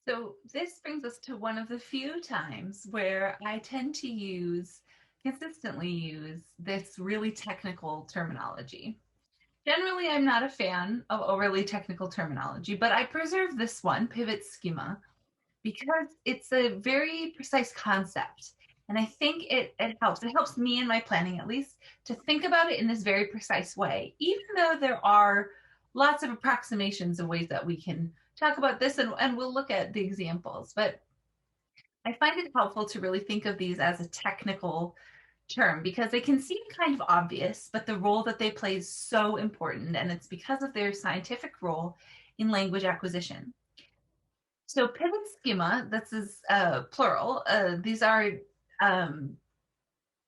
So this brings us to one of the few times where I tend to consistently use this really technical terminology. Generally, I'm not a fan of overly technical terminology, but I preserve this one, pivot schema, because it's a very precise concept. And I think it helps. It helps me in my planning, at least, to think about it in this very precise way, even though there are lots of approximations of ways that we can talk about this, and we'll look at the examples. But I find it helpful to really think of these as a technical term because they can seem kind of obvious, but the role that they play is so important, and it's because of their scientific role in language acquisition. So pivot schema, this is plural. These are um,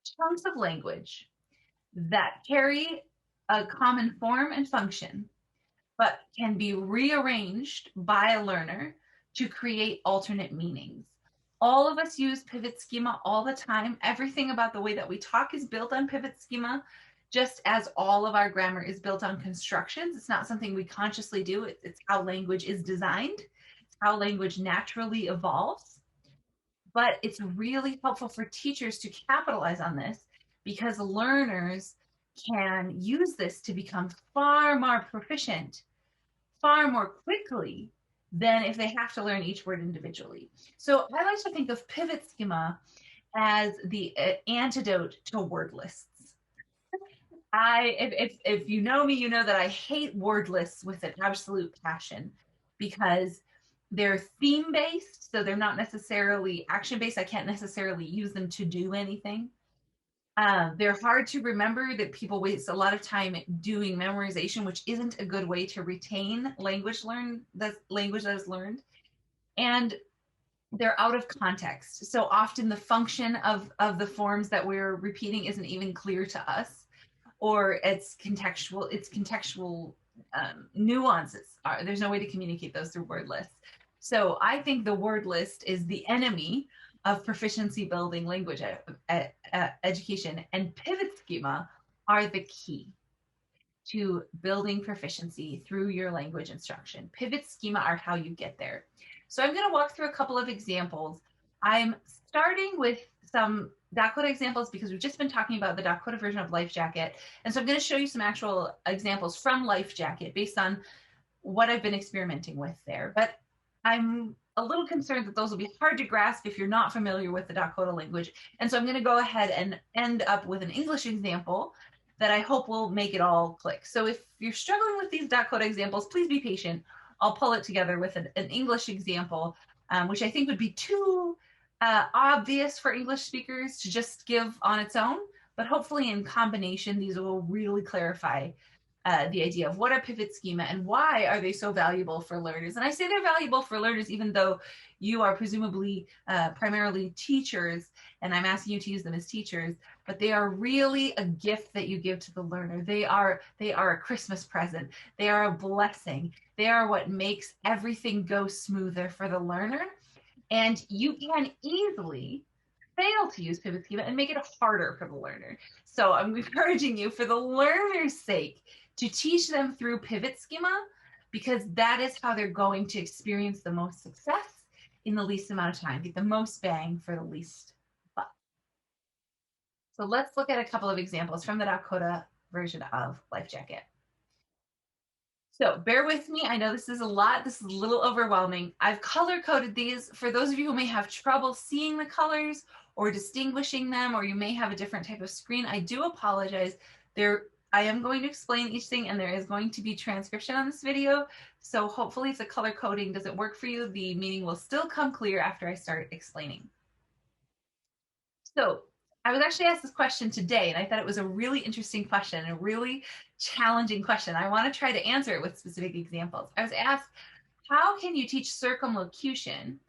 chunks of language that carry a common form and function, but can be rearranged by a learner to create alternate meanings. All of us use pivot schema all the time. Everything about the way that we talk is built on pivot schema, just as all of our grammar is built on constructions. It's not something we consciously do, it's how language is designed, it's how language naturally evolves. But it's really helpful for teachers to capitalize on this because learners can use this to become far more proficient far more quickly than if they have to learn each word individually. So I like to think of pivot schema as the antidote to word lists. If you know me, you know that I hate word lists with an absolute passion because they're theme based, so they're not necessarily action based. I can't necessarily use them to do anything. They're hard to remember, that people waste a lot of time doing memorization, which isn't a good way to retain language that is learned. And they're out of context. So often the function of the forms that we're repeating isn't even clear to us, or it's contextual nuances. There's no way to communicate those through word lists. So I think the word list is the enemy of proficiency building language education, and pivot schema are the key to building proficiency through your language instruction. Pivot schema are how you get there. So I'm going to walk through a couple of examples. I'm starting with some Dakota examples because we've just been talking about the Dakota version of Life Jacket. And so I'm going to show you some actual examples from Life Jacket based on what I've been experimenting with there. But I'm a little concerned that those will be hard to grasp if you're not familiar with the Dakota language. And so I'm going to go ahead and end up with an English example that I hope will make it all click. So if you're struggling with these Dakota examples, please be patient. I'll pull it together with an English example, which I think would be too obvious for English speakers to just give on its own. But hopefully in combination, these will really clarify the idea of what are pivot schema and why are they so valuable for learners. And I say they're valuable for learners even though you are presumably primarily teachers, and I'm asking you to use them as teachers, but they are really a gift that you give to the learner. They are a Christmas present. They are a blessing. They are what makes everything go smoother for the learner. And you can easily fail to use pivot schema and make it harder for the learner. So I'm encouraging you, for the learner's sake, to teach them through pivot schema, because that is how they're going to experience the most success in the least amount of time, get the most bang for the least buck. So let's look at a couple of examples from the Dakota version of Life Jacket. So bear with me. I know this is a lot. This is a little overwhelming. I've color coded these for those of you who may have trouble seeing the colors or distinguishing them, or you may have a different type of screen. I do apologize. I am going to explain each thing, and there is going to be transcription on this video. So hopefully if the color coding doesn't work for you, the meaning will still come clear after I start explaining. So I was actually asked this question today, and I thought it was a really interesting question, a really challenging question. I want to try to answer it with specific examples. I was asked, how can you teach circumlocution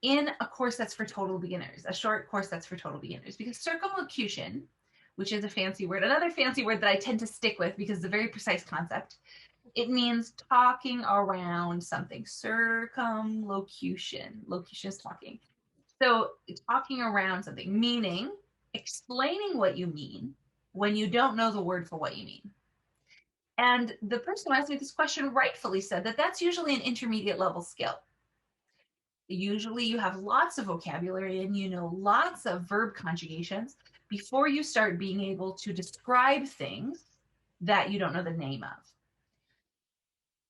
in a course that's for total beginners, a short course that's for total beginners? Because circumlocution, which is a fancy word, another fancy word that I tend to stick with because it's a very precise concept, it means talking around something. Circumlocution. Locution is talking. So talking around something, meaning explaining what you mean when you don't know the word for what you mean. And the person who asked me this question rightfully said that that's usually an intermediate level skill. Usually you have lots of vocabulary and you know lots of verb conjugations before you start being able to describe things that you don't know the name of.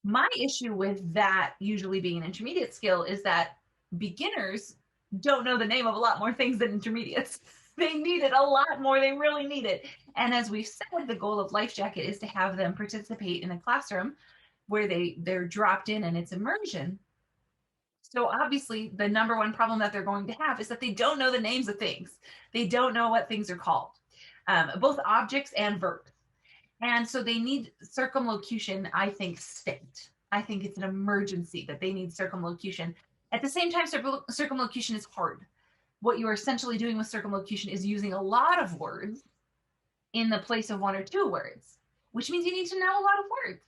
My issue with that usually being an intermediate skill is that beginners don't know the name of a lot more things than intermediates. They need it a lot more. They really need it. And as we've said, the goal of Life Jacket is to have them participate in a classroom where they're dropped in and it's immersion. So obviously, the number one problem that they're going to have is that they don't know the names of things. They don't know what things are called, both objects and verbs. And so they need circumlocution, I think, state. I think it's an emergency that they need circumlocution. At the same time, circumlocution is hard. What you are essentially doing with circumlocution is using a lot of words in the place of one or two words, which means you need to know a lot of words.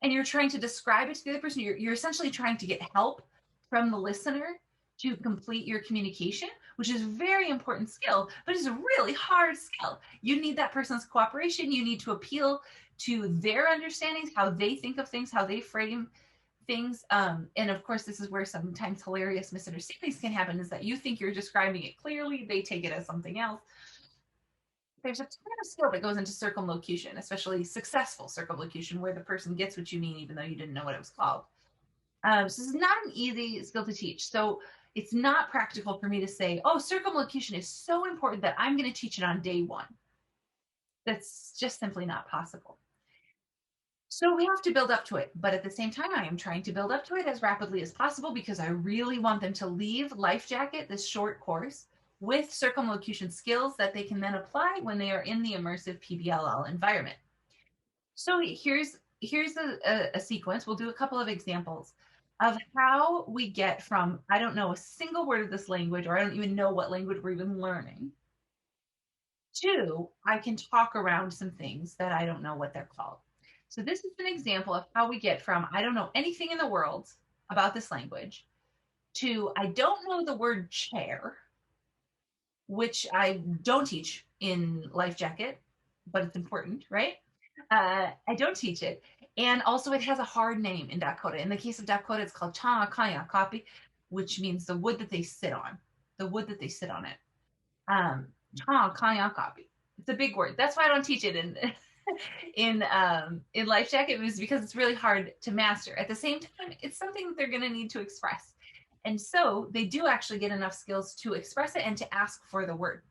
And you're trying to describe it to the other person. You're essentially trying to get help from the listener to complete your communication, which is a very important skill, but it's a really hard skill. You need that person's cooperation. You need to appeal to their understandings, how they think of things, how they frame things. And of course, this is where sometimes hilarious misunderstandings can happen, is that you think you're describing it clearly, they take it as something else. There's a ton of skill that goes into circumlocution, especially successful circumlocution, where the person gets what you mean even though you didn't know what it was called. So this is not an easy skill to teach. So it's not practical for me to say, oh, circumlocution is so important that I'm going to teach it on day one. That's just simply not possible. So we have to build up to it. But at the same time, I am trying to build up to it as rapidly as possible because I really want them to leave Life Jacket, this short course, with circumlocution skills that they can then apply when they are in the immersive PBLL environment. So here's a sequence. We'll do a couple of examples of how we get from I don't know a single word of this language, or I don't even know what language we're even learning, to I can talk around some things that I don't know what they're called. So this is an example of how we get from I don't know anything in the world about this language to I don't know the word chair, which I don't teach in Life Jacket, but it's important, right? I don't teach it. And also, it has a hard name in Dakota. In the case of Dakota, it's called Cha Kaya Kapi, which means the wood that they sit on, the wood that they sit on it. Cha Kaya Kapi. It's a big word. That's why I don't teach it in in Life Jacket, was because it's really hard to master. At the same time, it's something that they're going to need to express. And so they do actually get enough skills to express it and to ask for the word.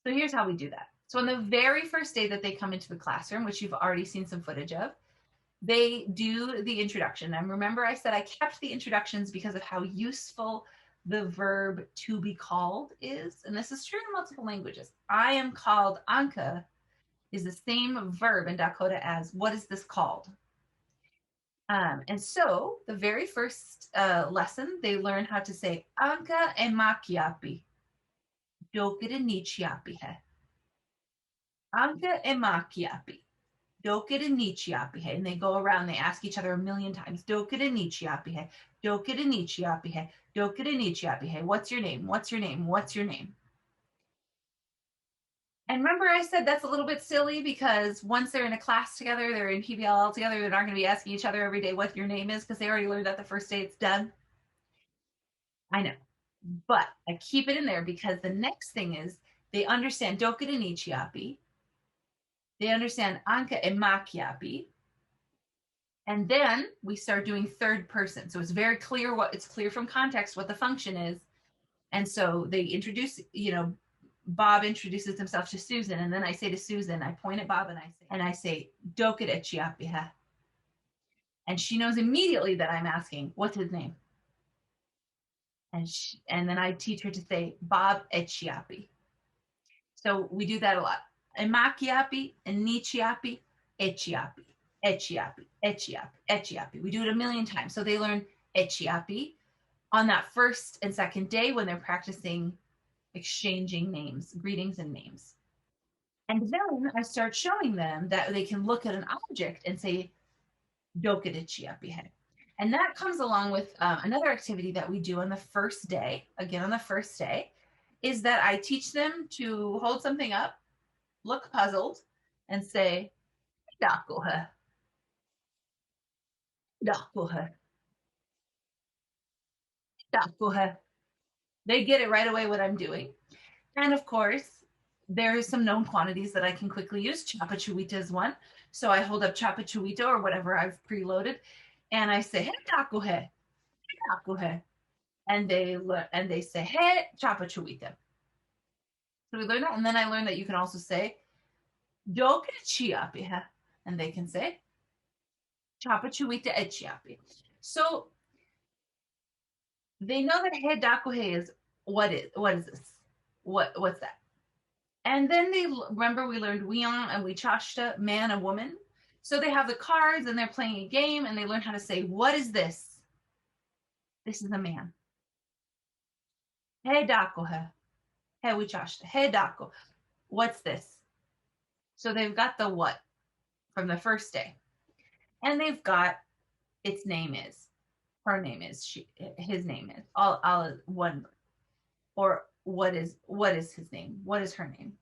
So here's how we do that. So on the very first day that they come into the classroom, which you've already seen some footage of, they do the introduction. And remember I said I kept the introductions because of how useful the verb to be called is. And this is true in multiple languages. I am called Anka is the same verb in Dakota as what is this called? And so the very first lesson, they learn how to say Anka e makiapi. Dokere nichiapi he. Anka e makiapi. Dokere nichiapi he. And they go around, they ask each other a million times. Dokere nichiapi he. Dokere nichiapi he. Dokere nichiapi he. What's your name? What's your name? What's your name? And remember I said that's a little bit silly because once they're in a class together, they're in PBLL together, they're not going to be asking each other every day what your name is because they already learned that the first day it's done. I know. But I keep it in there because the next thing is they understand Dokere nichiapi. They understand Anka e makiapi. And then we start doing third person. So it's very clear it's clear from context what the function is. And so they introduce, Bob introduces himself to Susan. And then I say to Susan, I point at Bob and I say, Dokere chiapiha. And she knows immediately that I'm asking, what's his name? And then I teach her to say, Bob Echiapi. So we do that a lot. Emakiapi, Enichiapi, Echiapi, Echiapi, Echiapi, Echiapi. We do it a million times. So they learn Echiapi on that first and second day when they're practicing exchanging names, greetings and names. And then I start showing them that they can look at an object and say, Dokere chiapi he. And that comes along with another activity that we do on the first day, again on the first day, is that I teach them to hold something up, look puzzled, and say, Dakuha, Dakuha. Dakuhe. They get it right away what I'm doing. And of course, there is some known quantities that I can quickly use. Chapachuita is one. So I hold up chapachuita or whatever I've preloaded, and I say, "Hey, takuhe, takuhe," and they say, "Hey, chapachuita." So we learn that, and then I learned that you can also say, "Doke chiapi," and they can say, "Chapachuita et chiapi." So they know that "Hey, takuhe" is what is this? What's that? And then they remember we learned Wion and Wichashta, man and woman. So they have the cards and they're playing a game and they learn how to say, what is this? This is a man. Hey Dako he. Hey Wichashta. Hey Dako. What's this? So they've got the what from the first day. And they've got its name is, her name is, his name is, all one, or what is his name? What is her name?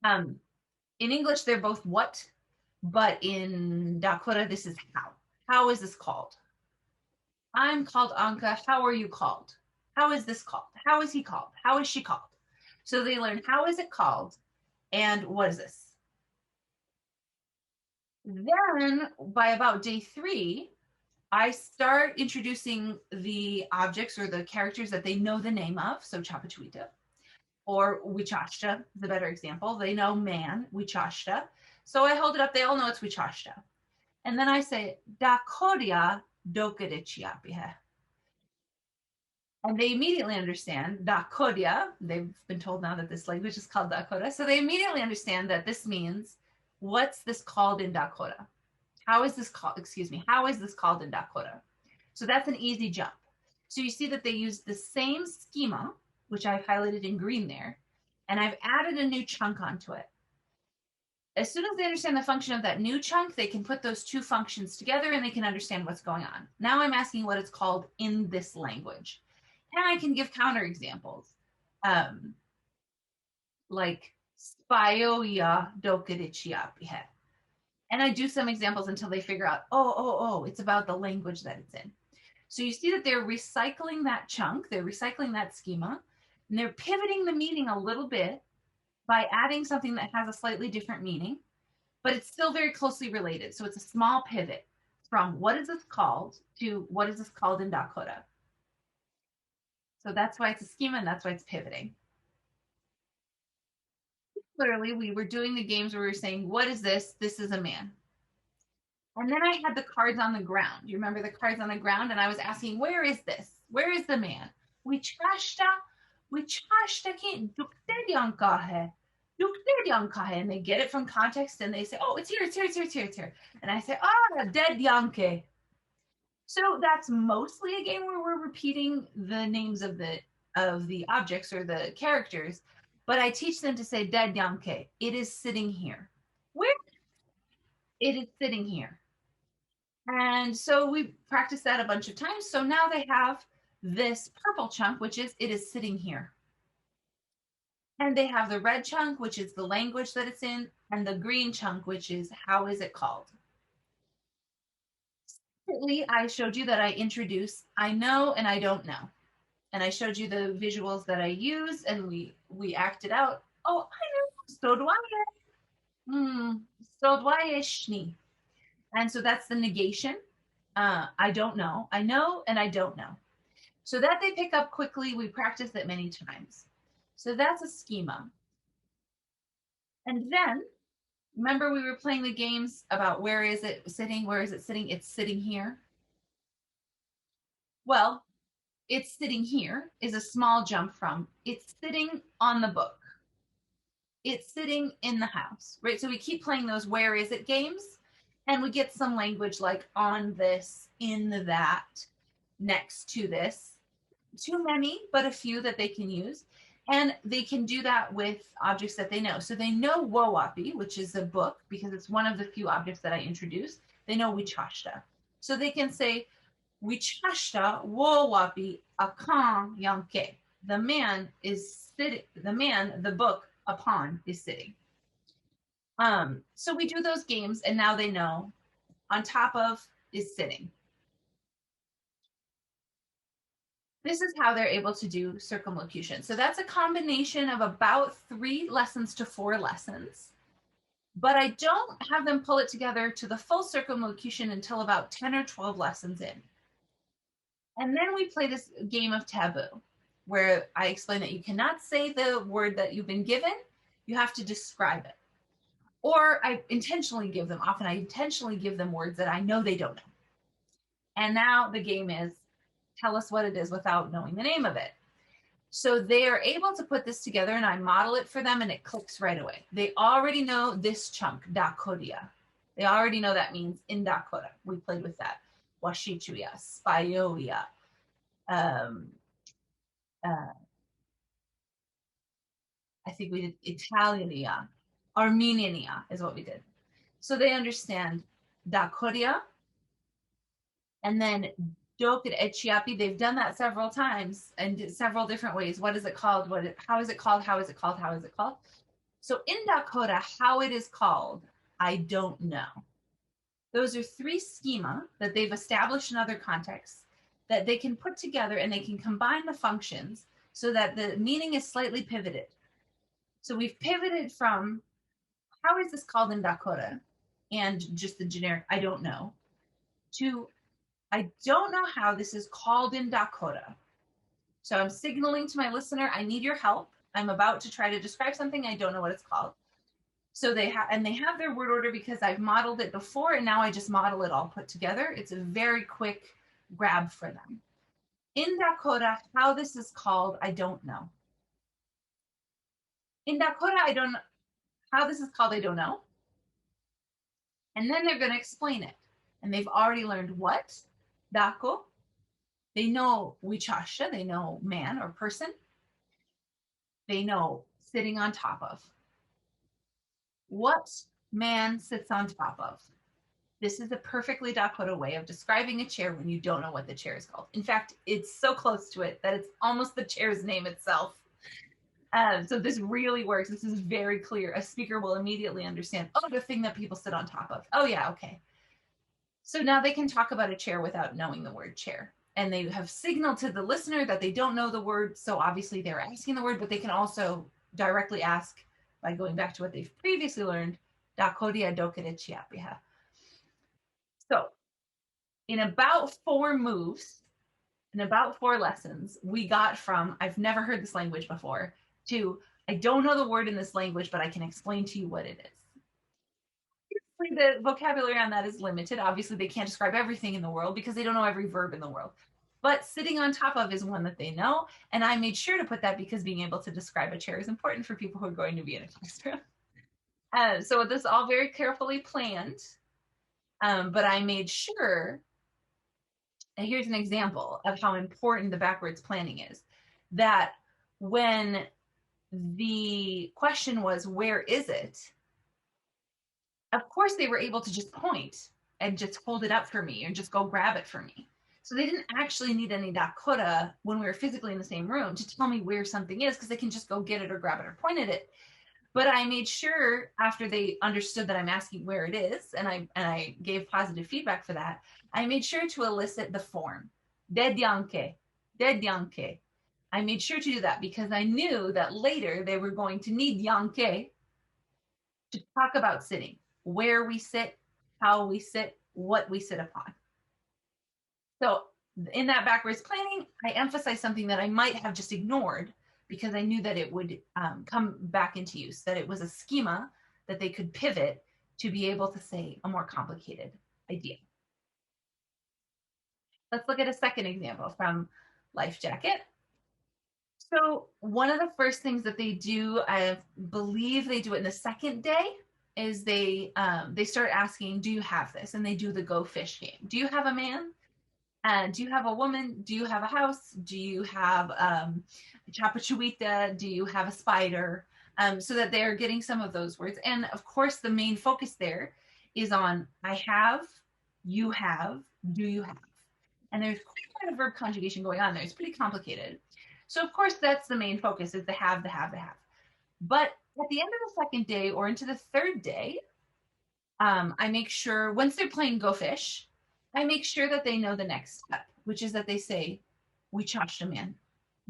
Um, in English, they're both what, but in Dakota, this is how. How is this called? I'm called Anka. How are you called? How is this called? How is he called? How is she called? So they learn how is it called and what is this? Then by about day 3, I start introducing the objects or the characters that they know the name of. So Chapachuita or Wichashta is a better example. They know man, Wichashta. So I hold it up. They all know it's Wichashta. And then I say, Dakodia dokadichiapihe. And they immediately understand Dakodia. They've been told now that this language is called Dakota. So they immediately understand that this means, what's this called in Dakota? How is this called? Excuse me. How is this called in Dakota? So that's an easy jump. So you see that they use the same schema, which I've highlighted in green there, and I've added a new chunk onto it. As soon as they understand the function of that new chunk, they can put those two functions together and they can understand what's going on. Now I'm asking what it's called in this language. And I can give counterexamples, um, like spioia dokerichiapihe. And I do some examples until they figure out, oh, it's about the language that it's in. So you see that they're recycling that chunk, they're recycling that schema, and they're pivoting the meaning a little bit by adding something that has a slightly different meaning, but it's still very closely related. So it's a small pivot from what is this called to what is this called in Dakota. So that's why it's a schema and that's why it's pivoting. Clearly, we were doing the games where we were saying, what is this? This is a man. And then I had the cards on the ground. You remember the cards on the ground? And I was asking, where is this? Where is the man? We trashta, can't and they get it from context and they say, oh, it's here, it's here, it's here, it's here, it's here. And I say, dead yanke. So that's mostly a game where we're repeating the names of the objects or the characters, but I teach them to say dead yanke. It is sitting here. Where? It is sitting here. And so we practiced that a bunch of times. So now they have this purple chunk, which is it is sitting here. And they have the red chunk, which is the language that it's in, and the green chunk, which is how is it called. Secondly, I showed you that I introduce I know and I don't know. And I showed you the visuals that I use, and we acted out. Oh, I know. So do I shni. And so that's the negation. I don't know. I know and I don't know. So that they pick up quickly. We practice it many times. So that's a schema. And then remember we were playing the games about where is it sitting? Where is it sitting? It's sitting here. Well, it's sitting here is a small jump from it's sitting on the book. It's sitting in the house, right? So we keep playing those where is it games and we get some language like on this, in that, next to this. Too many, but a few that they can use. And they can do that with objects that they know. So they know Wowapi, which is a book, because it's one of the few objects that I introduced. They know Wichashta. So they can say, Wichashta Wowapi Akan Yanke. The man is sitting, the book upon is sitting. So we do those games, and now they know on top of is sitting. this is how they're able to do circumlocution. So that's a combination of about 3 lessons to 4 lessons. But I don't have them pull it together to the full circumlocution until about 10 or 12 lessons in. And then we play this game of taboo, where I explain that you cannot say the word that you've been given, you have to describe it. Or I intentionally give them, often I intentionally give them words that I know they don't know. And now the game is tell us what it is without knowing the name of it. So they are able to put this together and I model it for them and it clicks right away. They already know this chunk, Dakodia. They already know that means in Dakota. We played with that. Washichuya, Spayoia, um, uh, I think we did Italiania, Armeniania is what we did. So they understand Dakodia and then Doked Echiapi. They've done that several times and several different ways. What is it called? How is it called? How is it called? How is it called? So in Dakota, how it is called, I don't know. Those are 3 schema that they've established in other contexts that they can put together and they can combine the functions so that the meaning is slightly pivoted. So we've pivoted from how is this called in Dakota and just the generic, I don't know, to I don't know how this is called in Dakota. So I'm signaling to my listener, I need your help. I'm about to try to describe something. I don't know what it's called. So they have their word order because I've modeled it before and now I just model it all put together. It's a very quick grab for them. In Dakota, how this is called, I don't know. In Dakota, I don't know how this is called, I don't know. And then they're going to explain it. And they've already learned what, Dako. They know Wichasha, they know man or person. They know sitting on top of. What man sits on top of? This is a perfectly Dakota way of describing a chair when you don't know what the chair is called. In fact, it's so close to it that it's almost the chair's name itself. So this really works. This is very clear. A speaker will immediately understand, oh, the thing that people sit on top of. Oh, yeah, okay. So now they can talk about a chair without knowing the word chair. And they have signaled to the listener that they don't know the word. So obviously they're asking the word, but they can also directly ask by going back to what they've previously learned, Dakodia dokere chiapiha. So in about 4 moves, in about 4 lessons, we got from, I've never heard this language before, to, I don't know the word in this language, but I can explain to you what it is. The vocabulary on that is limited. Obviously, they can't describe everything in the world because they don't know every verb in the world. But sitting on top of is one that they know. And I made sure to put that because being able to describe a chair is important for people who are going to be in a classroom. So this is all very carefully planned. But I made sure, and here's an example of how important the backwards planning is, that when the question was, where is it? Of course, they were able to just point and just hold it up for me and just go grab it for me. So they didn't actually need any Dakota when we were physically in the same room to tell me where something is because they can just go get it or grab it or point at it. But I made sure after they understood that I'm asking where it is, and I gave positive feedback for that, I made sure to elicit the form. Dedyanke, dedyanke. I made sure to do that because I knew that later they were going to need yanke to talk about sitting, where we sit, how we sit, what we sit upon. So in that backwards planning, I emphasized something that I might have just ignored because I knew that it would come back into use, that it was a schema that they could pivot to be able to say a more complicated idea. Let's look at a second example from Life Jacket. So one of the first things that they do, I believe they do it in the second day, is they start asking, do you have this? And they do the go fish game. Do you have a man? Do you have a woman? Do you have a house? Do you have a chapachuita? Do you have a spider? So that they're getting some of those words. And of course, the main focus there is on I have, you have, do you have? And there's quite a verb conjugation going on there. It's pretty complicated. So of course, that's the main focus is the have, the have, the have. But at the end of the second day or into the third day, I make sure once they're playing Go Fish, I make sure that they know the next step, which is that they say, We charged a man.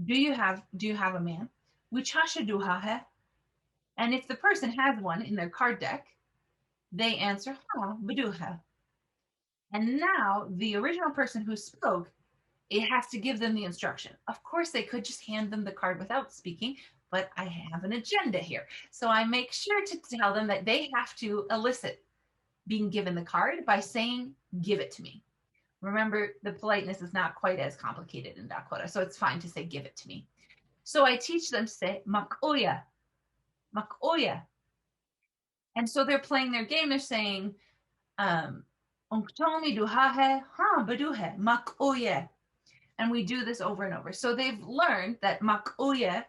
Do you have a man? We charged do ha. And if the person has one in their card deck, they answer ha baduha. And now the original person who spoke, it has to give them the instruction. Of course, they could just hand them the card without speaking, but I have an agenda here. So I make sure to tell them that they have to elicit being given the card by saying, give it to me. Remember, the politeness is not quite as complicated in Dakota, so it's fine to say, give it to me. So I teach them to say, makoya, makoya. And so they're playing their game. They're saying, onktomi duhahe, ha baduhe, makoye. And we do this over and over. So they've learned that makoye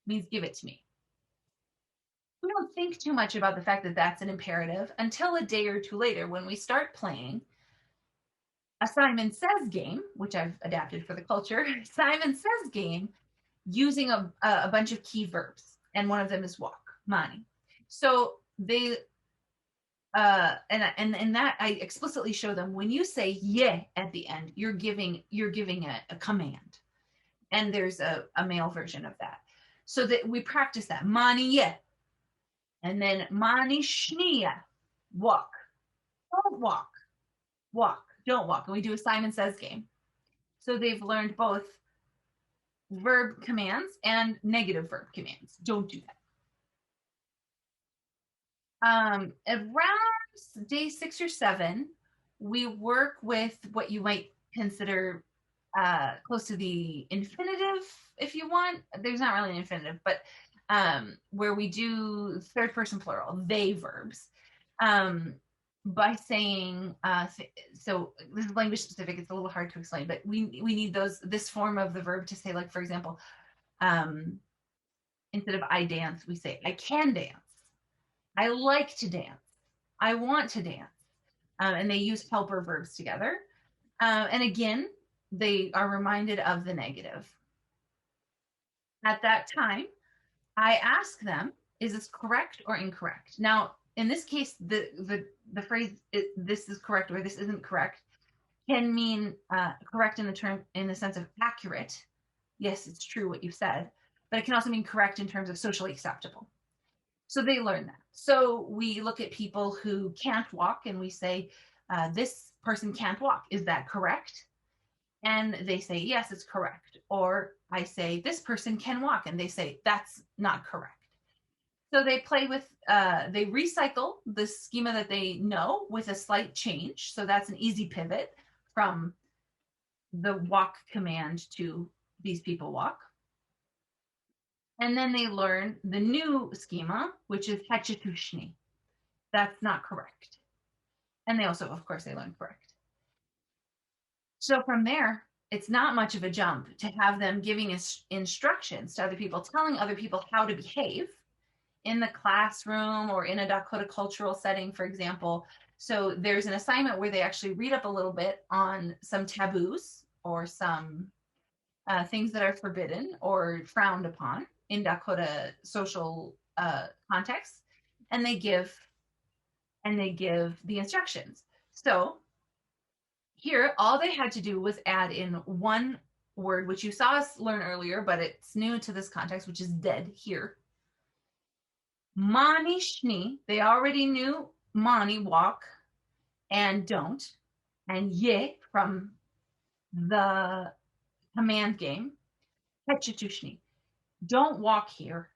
means give it to me. We don't think too much about the fact that that's an imperative until a day or two later when we start playing a Simon Says game, which I've adapted for the culture. Simon Says game using a bunch of key verbs. And one of them is walk, mani. So they and that I explicitly show them when you say yeah at the end, you're giving a command. And there's a male version of that. So that we practice that. Mani yeah. And then mani shnia, walk. Don't walk. Walk. Don't walk. And we do a Simon Says game. So they've learned both verb commands and negative verb commands. Don't do that. Around day 6 or 7, we work with what you might consider close to the infinitive, if you want. There's not really an infinitive, but where we do third person plural, they verbs. By saying, so this is language specific, it's a little hard to explain, but we need this form of the verb to say, like, for example, instead of I dance, we say I can dance. I like to dance. I want to dance. And they use helper verbs together. And again, they are reminded of the negative. At that time, I ask them, is this correct or incorrect? Now, in this case, the phrase "this is correct" or "this isn't correct" can mean correct in the sense of accurate. Yes, it's true what you said, but it can also mean correct in terms of socially acceptable. So they learn that. So we look at people who can't walk and we say, this person can't walk. Is that correct? And they say, yes, it's correct. Or I say, this person can walk. And they say, that's not correct. So they play with, they recycle the schema that they know with a slight change. So that's an easy pivot from the walk command to these people walk. And then they learn the new schema, which is hachitushni. That's not correct. And they also, of course, they learn correct. So from there, it's not much of a jump to have them giving instructions to other people, telling other people how to behave in the classroom or in a Dakota cultural setting, for example. So there's an assignment where they actually read up a little bit on some taboos or some things that are forbidden or frowned upon in Dakota social context, and they give the instructions. So here, all they had to do was add in one word, which you saw us learn earlier, but it's new to this context, which is dead here. Mani shni, they already knew mani, walk, and don't, and ye from the command game, hechitushni, don't walk here.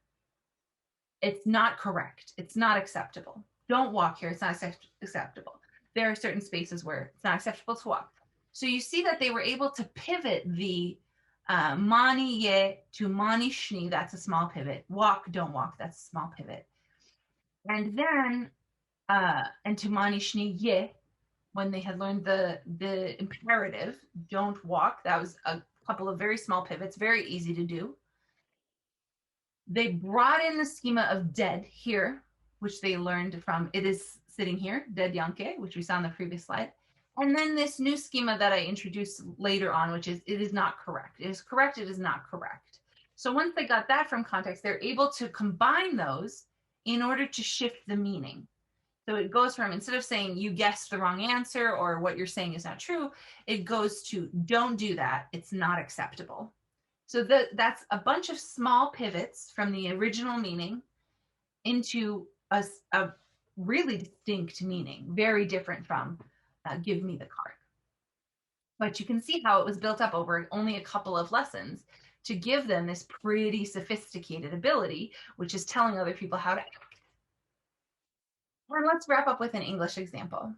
It's not correct. It's not acceptable. Don't walk here. It's not acceptable. There are certain spaces where it's not acceptable to walk. So you see that they were able to pivot the mani ye to mani shni. That's a small pivot. Walk, don't walk. That's a small pivot. And then, and to mani shni ye, when they had learned the imperative, don't walk. That was a couple of very small pivots, very easy to do. They brought in the schema of dead here, which they learned from, it is sitting here, dead yanke, which we saw in the previous slide. And then this new schema that I introduced later on, which is, it is not correct. It is correct, it is not correct. So once they got that from context, they're able to combine those in order to shift the meaning. So it goes from, instead of saying you guessed the wrong answer or what you're saying is not true, it goes to don't do that. It's not acceptable. So that's a bunch of small pivots from the original meaning into a really distinct meaning, very different from give me the card. But you can see how it was built up over only a couple of lessons to give them this pretty sophisticated ability, which is telling other people how to act. And let's wrap up with an English example.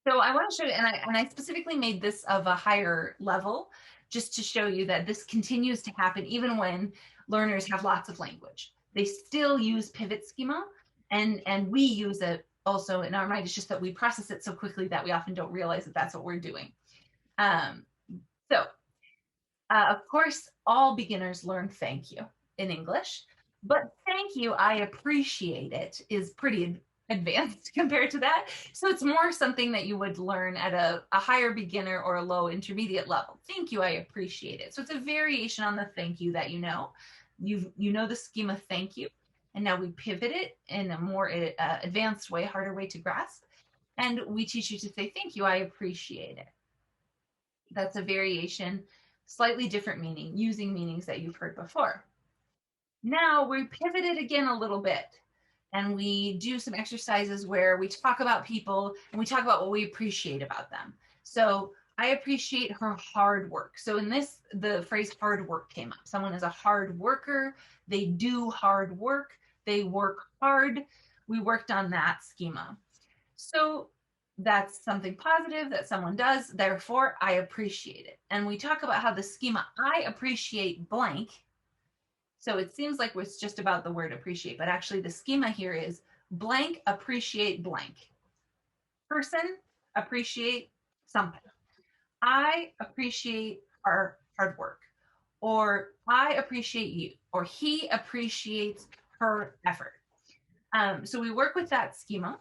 So I want to show you, and I specifically made this of a higher level just to show you that this continues to happen even when learners have lots of language. They still use pivot schema, and we use it also in our mind. It's just that we process it so quickly that we often don't realize that that's what we're doing. Um, so, of course, all beginners learn thank you in English, but thank you, I appreciate it, is pretty advanced compared to that. So it's more something that you would learn at a higher beginner or a low intermediate level. Thank you, I appreciate it. So it's a variation on the thank you that you know. You know the schema thank you, and now we pivot it in a more advanced way, harder way to grasp. And we teach you to say thank you, I appreciate it. That's a variation, slightly different meaning, using meanings that you've heard before. Now we pivoted again a little bit, and we do some exercises where we talk about people and we talk about what we appreciate about them. So I appreciate her hard work. So in this, the phrase hard work came up. Someone is a hard worker. They do hard work. They work hard. We worked on that schema. So that's something positive that someone does. Therefore, I appreciate it. And we talk about how the schema, I appreciate blank. So it seems like it's just about the word appreciate, but actually the schema here is blank appreciate blank. Person appreciate something. I appreciate our hard work, or I appreciate you, or he appreciates her effort. So we work with that schema.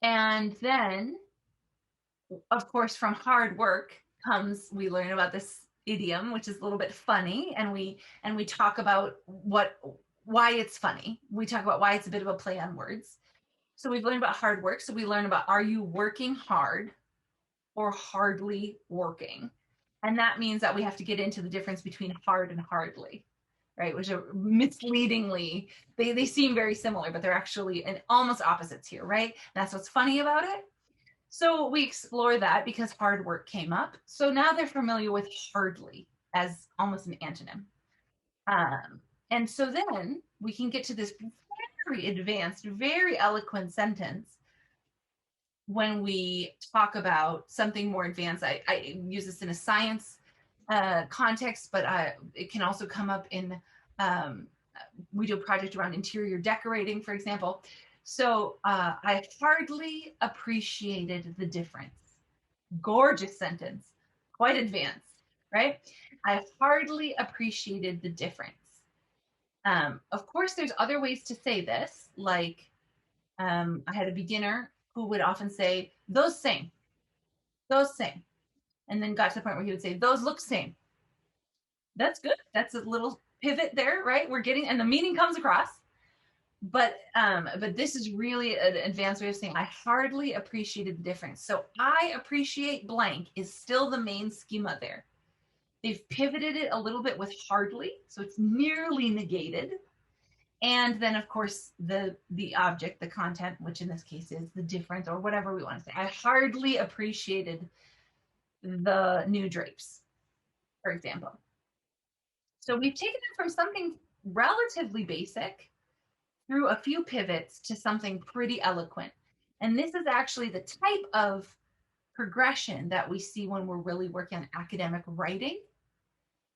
And then, of course, from hard work comes, we learn about this idiom, which is a little bit funny, and we talk about why it's funny. We talk about why it's a bit of a play on words. So we've learned about hard work. So we learn about, are you working hard or hardly working? And that means that we have to get into the difference between hard and hardly, right? Which are misleadingly, they seem very similar, but they're actually almost opposites here, right? That's what's funny about it. So we explore that because hard work came up. So now they're familiar with hardly as almost an antonym. And so then we can get to this very advanced, very eloquent sentence when we talk about something more advanced. I use this in a science context, but it can also come up in, we do a project around interior decorating, for example. So I hardly appreciated the difference. Gorgeous sentence, quite advanced, right? I hardly appreciated the difference. Of course, there's other ways to say this, like I had a beginner who would often say, those same, and then got to the point where he would say, those look same. That's good. That's a little pivot there, right? We're getting, and the meaning comes across. But this is really an advanced way of saying I hardly appreciated the difference. So I appreciate blank is still the main schema there. They've pivoted it a little bit with hardly, so it's nearly negated. And then, of course, the object, the content, which in this case is the difference or whatever we want to say. I hardly appreciated the new drapes, for example. So we've taken it from something relatively basic through a few pivots to something pretty eloquent. And this is actually the type of progression that we see when we're really working on academic writing,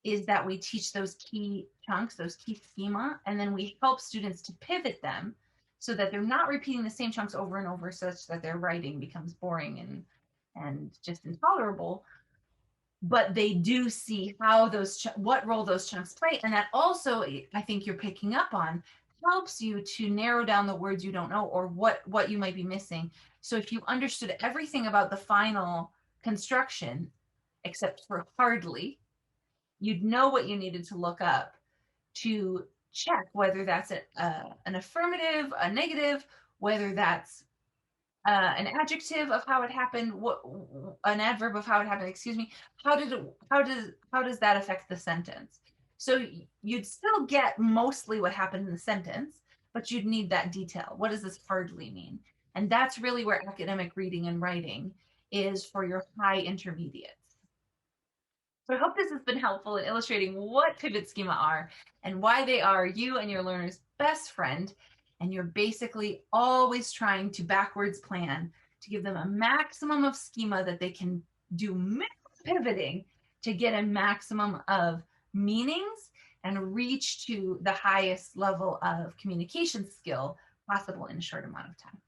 is that we teach those key chunks, those key schema, and then we help students to pivot them so that they're not repeating the same chunks over and over such that their writing becomes boring and just intolerable. But they do see how those, what role those chunks play. And that also, I think you're picking up on, helps you to narrow down the words you don't know or what you might be missing. So if you understood everything about the final construction, except for hardly, you'd know what you needed to look up to check whether that's an affirmative, a negative, whether that's an adjective of how it happened, what an adverb of how it happened, excuse me. How does that affect the sentence? So you'd still get mostly what happened in the sentence, but you'd need that detail. What does this hardly mean? And that's really where academic reading and writing is for your high intermediates. So I hope this has been helpful in illustrating what pivot schema are and why they are you and your learner's best friend. And you're basically always trying to backwards plan to give them a maximum of schema that they can do pivoting to get a maximum of meanings and reach to the highest level of communication skill possible in a short amount of time.